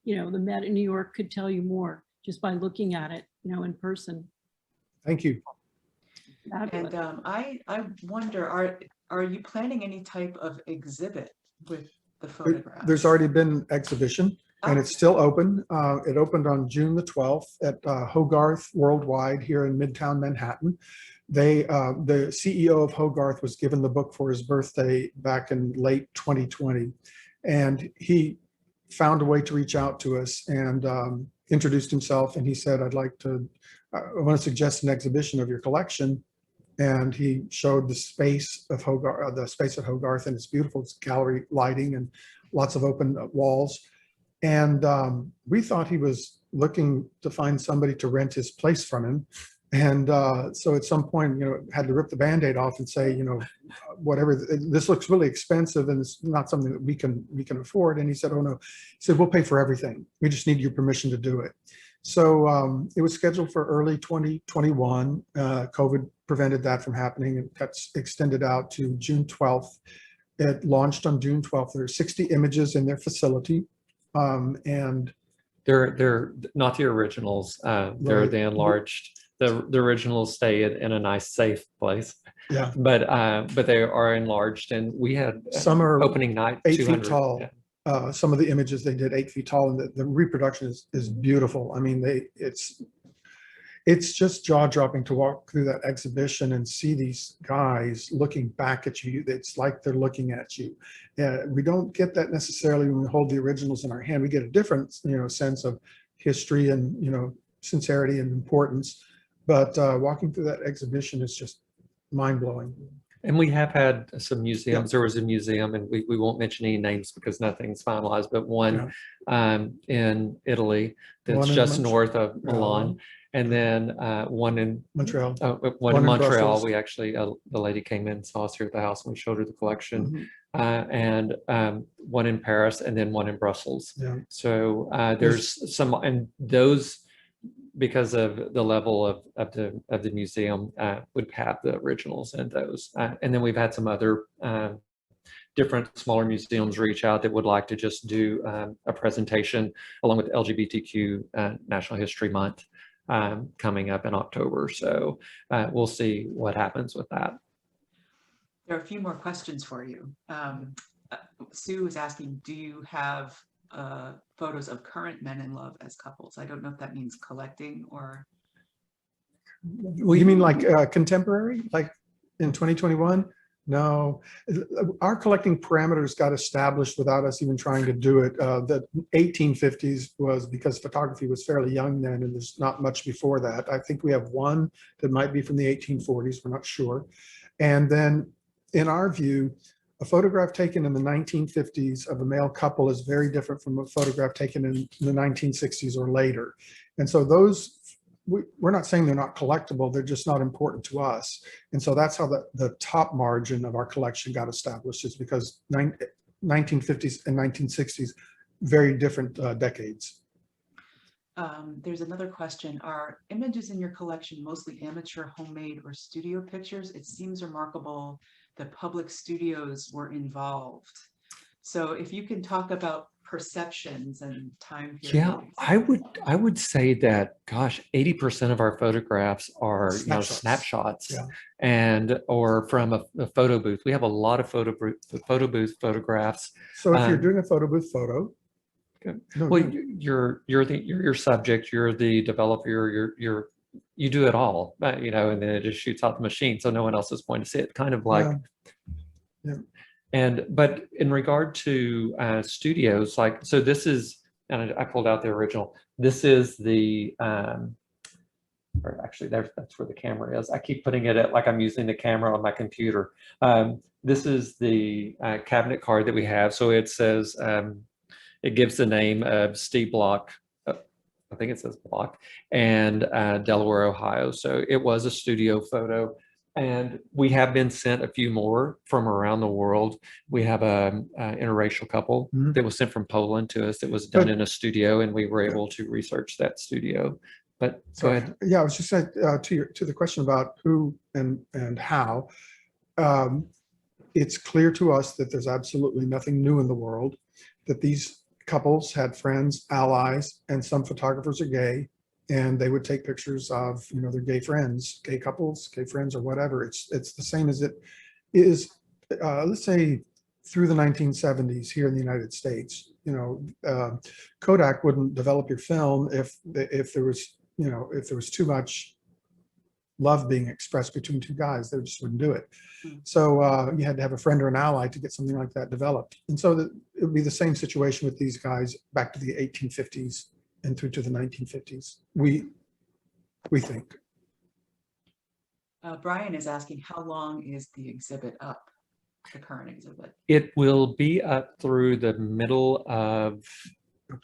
the Met in New York could tell you more just by looking at it, in person. thank you. Fabulous. And I wonder, are you planning any type of exhibit with the photographs? There's already been exhibition, and it's still open. It opened on June the 12th at Hogarth Worldwide here in Midtown Manhattan. The CEO of Hogarth was given the book for his birthday back in late 2020, and he found a way to reach out to us and introduced himself, and he said, I want to suggest an exhibition of your collection. And he showed the space of Hogarth, at Hogarth, and it's beautiful. It's gallery lighting and lots of open walls. And we thought he was looking to find somebody to rent his place from him. And so at some point, had to rip the Band-Aid off and say, whatever, this looks really expensive and it's not something that we can afford. And he said, oh no, he said, we'll pay for everything. We just need your permission to do it. So it was scheduled for early 2021. COVID prevented that from happening. It got extended out to June 12th. It launched on June 12th. There are 60 images in their facility. And they're not the originals. They're the enlarged. The originals stay in a nice, safe place. Yeah. But they are enlarged, and we had some are opening night 8 feet tall. Yeah. Some of the images they did 8 feet tall, and the reproduction is beautiful. I mean, it's just jaw-dropping to walk through that exhibition and see these guys looking back at you. It's like they're looking at you. We don't get that necessarily when we hold the originals in our hand. We get a different, sense of history and, sincerity and importance. But walking through that exhibition is just mind-blowing. And we have had some museums. There was a museum, and we won't mention any names because nothing's finalized, but one in Italy that's just north of Milan. And then one in Montreal. One in Montreal. We actually, the lady came in, saw us here at the house, and we showed her the collection. And one in Paris, and then one in Brussels. Yeah. So there's some, and those because of the level of the museum, would have the originals in those. And then we've had some other different smaller museums reach out that would like to just do a presentation along with LGBTQ National History Month coming up in October. So we'll see what happens with that. There are a few more questions for you. Sue is asking, do you have photos of current men in love as couples? I don't know if that means collecting or. You mean like contemporary, like in 2021? No, our collecting parameters got established without us even trying to do it. The 1850s was because photography was fairly young then, and there's not much before that. I think we have one that might be from the 1840s, we're not sure. And then in our view, a photograph taken in the 1950s of a male couple is very different from a photograph taken in the 1960s or later. And so those, we're not saying they're not collectible, they're just not important to us. And so that's how the top margin of our collection got established, is because 1950s and 1960s, very different decades. There's another question. Are images in your collection mostly amateur, homemade, or studio pictures? It seems remarkable that public studios were involved. So if you can talk about perceptions and time periods. Yeah, I would say that, gosh, 80% of our photographs are snapshots, Yeah. and or from a photo booth. We have a lot of photo booth photographs. So if you're doing a photo booth photo, no, well, no. you're your subject, you're the developer, you do it all, you know, and then it just shoots out the machine, so no one else is going to see it. Kind of like, yeah. But in regard to studios, like, so this is, and I pulled out the original. This is the, or actually that's where the camera is. I keep putting it at like I'm using the camera on my computer. This is the cabinet card that we have. So it says, it gives the name of Steve Block, I think it says Block, and Delaware, Ohio. So it was a studio photo. And we have been sent a few more from around the world. We have a interracial couple that was sent from Poland to us that was done in a studio, and we were able to research that studio. But go ahead. Yeah, I was just saying to the question about who and how. It's clear to us that there's absolutely nothing new in the world, that these couples had friends, allies, and some photographers are gay, and they would take pictures of, you know, their gay friends, gay couples, gay friends, or whatever. It's the same as it is, let's say, through the 1970s here in the United States. You know, Kodak wouldn't develop your film if there was, you know, if there was too much love being expressed between two guys. They just wouldn't do it. So you had to have a friend or an ally to get something like that developed. And so it would be the same situation with these guys back to the 1850s and through to the 1950s, we think. Brian is asking, how long is the exhibit up, the current exhibit? It will be up through the middle of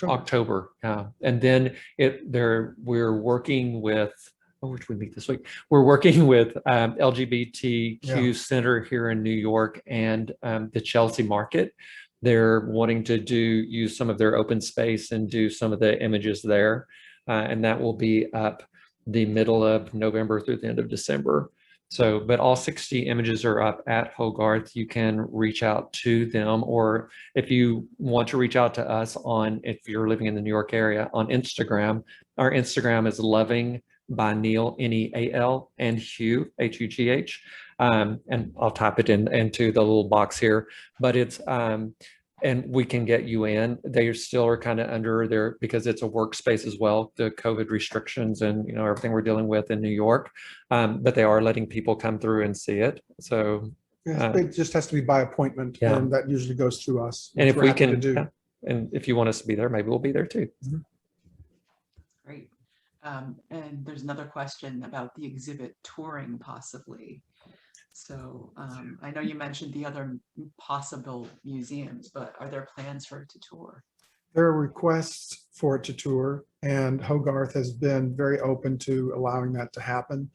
October. And then we're working with, which we meet this week. We're working with LGBTQ Center here in New York and the Chelsea Market. They're wanting to use some of their open space and do some of the images there. And that will be up the middle of November through the end of December. So, but all 60 images are up at Hogarth. You can reach out to them, or if you want to reach out to us if you're living in the New York area, on Instagram. Our Instagram is Loving by Neal, N-E-A-L, and Hugh, H-U-G-H. And I'll type it into the little box here, but it's, and we can get you in. They still are kind of under there because it's a workspace as well, the COVID restrictions and, you know, everything we're dealing with in New York. But they are letting people come through and see it. So it just has to be by appointment, and that usually goes through us. And if we can, and if you want us to be there, maybe we'll be there too. Great. And there's another question about the exhibit touring possibly. So I know you mentioned the other possible museums, but are there plans for it to tour? There are requests for it to tour, and Hogarth has been very open to allowing that to happen.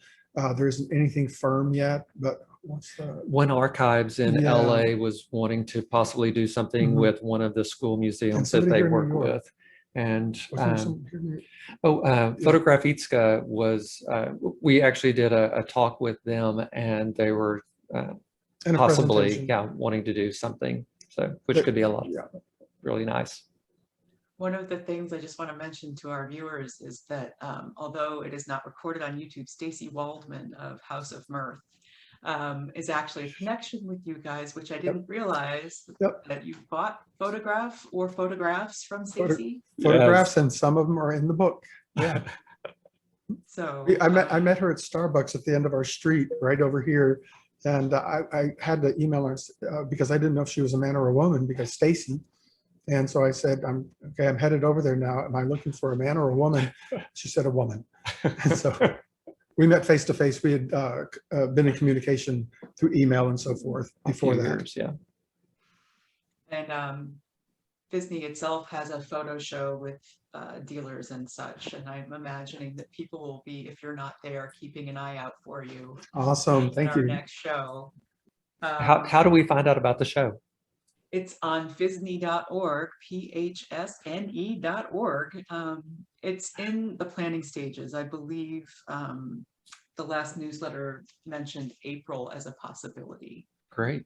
There isn't anything firm yet, but what's the One Archives in LA was wanting to possibly do something with one of the school museums that they work with. And Was there some here near- Photographic was, we actually did a talk with them, and they were and a possibly, presentation. yeah, wanting to do something. So, which That- could be a lot, yeah. really nice. One of the things I just want to mention to our viewers is that although it is not recorded on YouTube, Stacy Waldman of House of Mirth is actually a connection with you guys, which I didn't realize Yep. that you bought photographs from Photo- Stacy. Photographs, and some of them are in the book. Yeah. So I met her at Starbucks at the end of our street, right over here. And I had to email her because I didn't know if she was a man or a woman, because Stacy. And so I said, I'm headed over there now. Am I looking for a man or a woman? She said a woman. And so we met face to face. We had been in communication through email and so forth before that. Years, yeah. And PHSNE itself has a photo show with dealers and such, and I'm imagining that people will be, if you're not there, keeping an eye out for you. Awesome. at Thank our you. next show. How do we find out about the show? It's on phsne.org, PHSNE.org. It's in the planning stages. I believe the last newsletter mentioned April as a possibility. Great.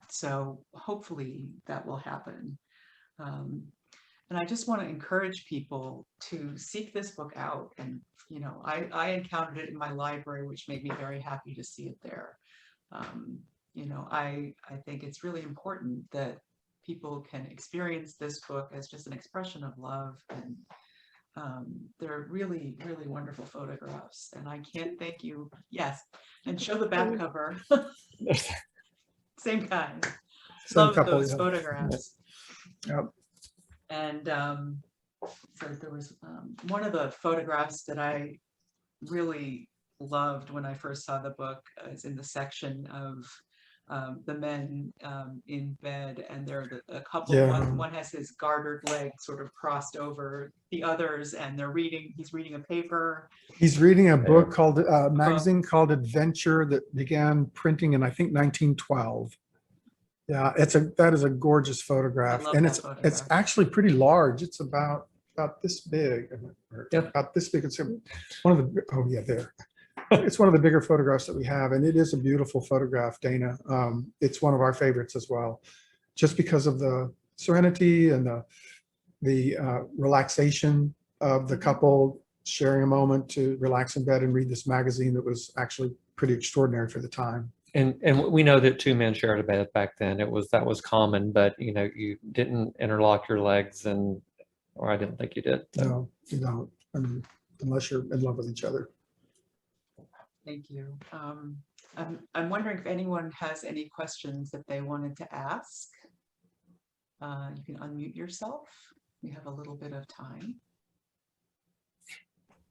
So hopefully that will happen. And I just want to encourage people to seek this book out. And, you know, I encountered it in my library, which made me very happy to see it there. You know, I think it's really important that people can experience this book as just an expression of love. And they're really, really wonderful photographs. And I can't thank you. Yes. And show the back cover. Same kind. Same Love couple, those yeah. photographs. Yep. And so there was one of the photographs that I really loved when I first saw the book is in the section of the men in bed, and there are a couple. Yeah. One has his gartered leg sort of crossed over the others, and he's reading a paper. He's reading a book called magazine called Adventure that began printing in, I think, 1912. Yeah, that is a gorgeous photograph, love and that it's photograph. actually pretty large. It's about this big, or Yeah. about this big. It's one of the there. It's one of the bigger photographs that we have, and it is a beautiful photograph, Dana. It's one of our favorites as well, just because of the serenity and the relaxation of the couple sharing a moment to relax in bed and read this magazine that was actually pretty extraordinary for the time. And we know that two men shared a bed back then. That was common, but you know, you didn't interlock your legs, or I didn't think you did. So. No, you don't. I mean, unless you're in love with each other. Thank you. I'm wondering if anyone has any questions that they wanted to ask. You can unmute yourself. We have a little bit of time.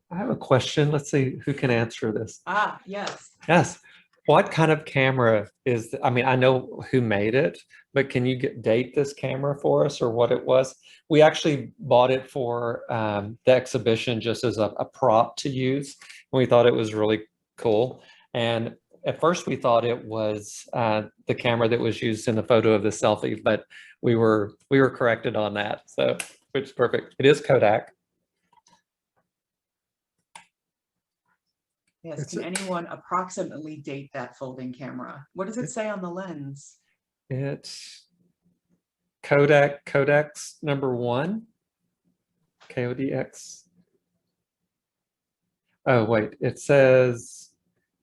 I have a question. Let's see who can answer this. Ah, yes. Yes. What kind of camera is, I mean, I know who made it, but can you date this camera for us or what it was? We actually bought it for the exhibition just as a prop to use. And we thought it was really cool. And at first we thought it was the camera that was used in the photo of the selfie, but we were corrected on that. So, which is perfect. It is Kodak. Yes. Can anyone approximately date that folding camera? What does it say on the lens? It's Codex number 1. KODX. Oh, wait, it says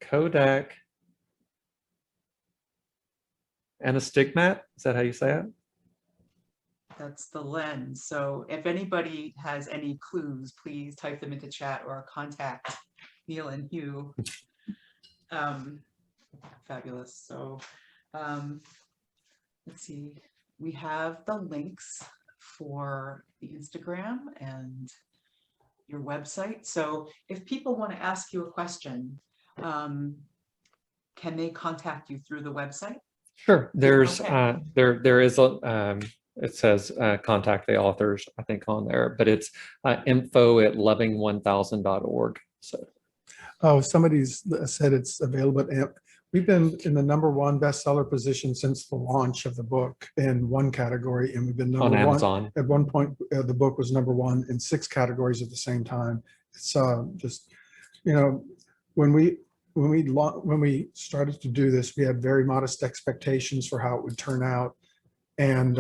Kodak and a stigmat. Is that how you say it? That's the lens. So if anybody has any clues, please type them into chat or contact Neal and Hugh. Fabulous. So let's see. We have the links for the Instagram and your website. So if people want to ask you a question, can they contact you through the website? Sure. There's Okay. there is a it says contact the authors, I think, on there, but it's info@loving1000.org. So Oh, somebody's said it's available at We've been in the #1 bestseller position since the launch of the book in one category, and we've been On #1. Amazon. At one point, the book was #1 in 6 categories at the same time. It's just, you know, when we started to do this, we had very modest expectations for how it would turn out. And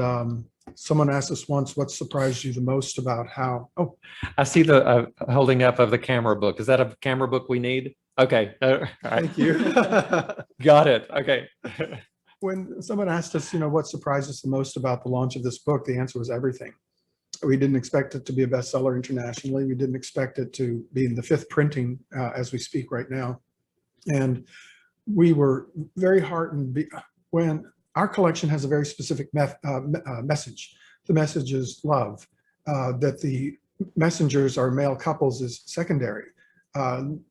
someone asked us once, what surprised you the most about how, oh, I see the holding up of the camera book. Is that a camera book we need? Okay. All right. thank you. Got it. Okay. When someone asked us, you know, what surprised us the most about the launch of this book, the answer was everything. We didn't expect it to be a bestseller internationally. We didn't expect it to be in the 5th printing as we speak right now. And we were very heartened when our collection has a very specific message. The message is love, that the messengers are male couples is secondary.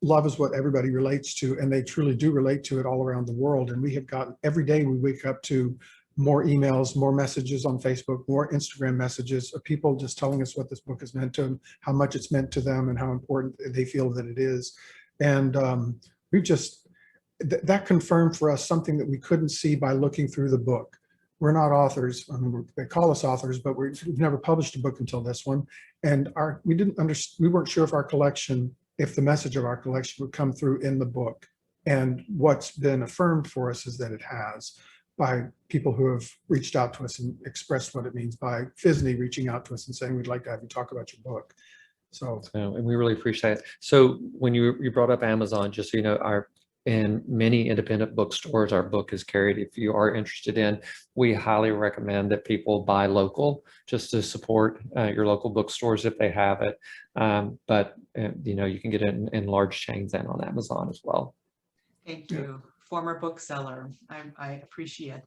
Love is what everybody relates to, and they truly do relate to it all around the world. And we have gotten, every day we wake up to more emails, more messages on Facebook, more Instagram messages of people just telling us what this book has meant to them, how much it's meant to them, and how important they feel that it is. And we just, that confirmed for us something that we couldn't see by looking through the book. We're not authors. I mean, they call us authors, but we've never published a book until this one. And we weren't sure if our collection, if the message of our collection would come through in the book. And what's been affirmed for us is that it has, by people who have reached out to us and expressed what it means, by PHSNE reaching out to us and saying, we'd like to have you talk about your book. So, and we really appreciate it. So when you brought up Amazon, just so you know, in many independent bookstores, our book is carried. If you are interested in, we highly recommend that people buy local, just to support your local bookstores if they have it. But you know, you can get it in large chains and on Amazon as well. Thank you. Former bookseller. I appreciate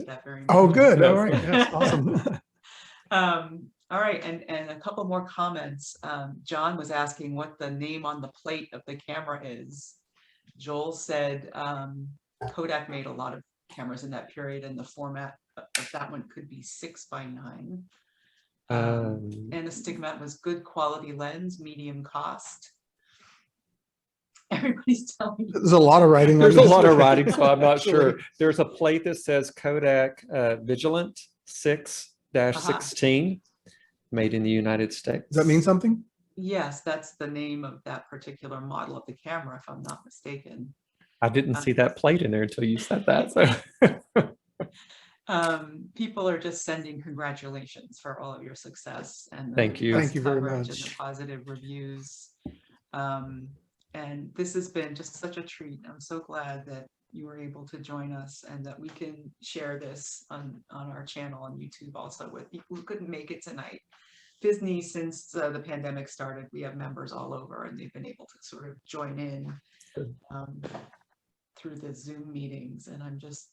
that very much. oh, good. Yes. All right. Yes, awesome. All right, and a couple more comments. John was asking what the name on the plate of the camera is. Joel said Kodak made a lot of cameras in that period, and the format of that one could be 6:9. And the stigmat was good quality lens, medium cost. Everybody's telling me. There's a lot of writing. There's a on this. lot of writing, so I'm not Actually, sure. There's a plate that says Kodak Vigilant 6-16, made in the United States. Does that mean something? Yes, that's the name of that particular model of the camera, if I'm not mistaken. I didn't see that plate in there until you said that. So. People are just sending congratulations for all of your success and Thank you. Thank you very coverage much. and the positive reviews. And this has been just such a treat. I'm so glad that you were able to join us and that we can share this on our channel on YouTube also with people who couldn't make it tonight. PHSNE, since the pandemic started, we have members all over and they've been able to sort of join in through the Zoom meetings, and I'm just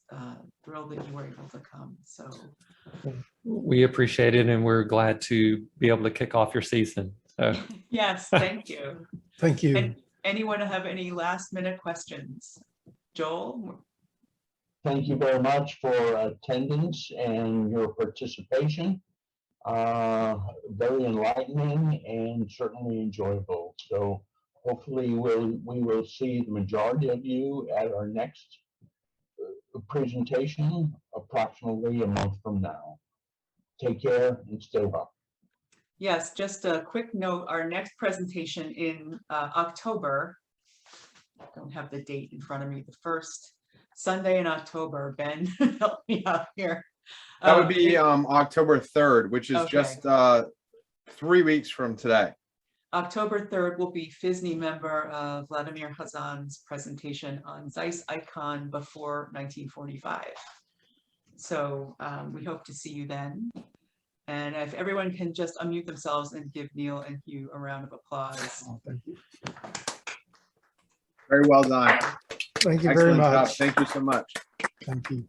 thrilled that you were able to come. So We appreciate it, and we're glad to be able to kick off your season. So. yes, thank you. Thank you. And anyone have any last minute questions? Joel? Thank you very much for attendance and your participation. Very enlightening and certainly enjoyable. So hopefully we will see the majority of you at our next presentation approximately a month from now. Take care and stay well. Yes, just a quick note, our next presentation in October, I don't have the date in front of me, the first Sunday in October. Ben, help me out here. That would be October 3rd, which is Okay. just 3 weeks from today. October 3rd will be PHSNE member Vladimir Hazan's presentation on Zeiss icon before 1945. So we hope to see you then. And if everyone can just unmute themselves and give Neal and Hugh a round of applause. Oh, thank you. Very well done. Thank you very Excellent job. much. Thank you so much. Thank you.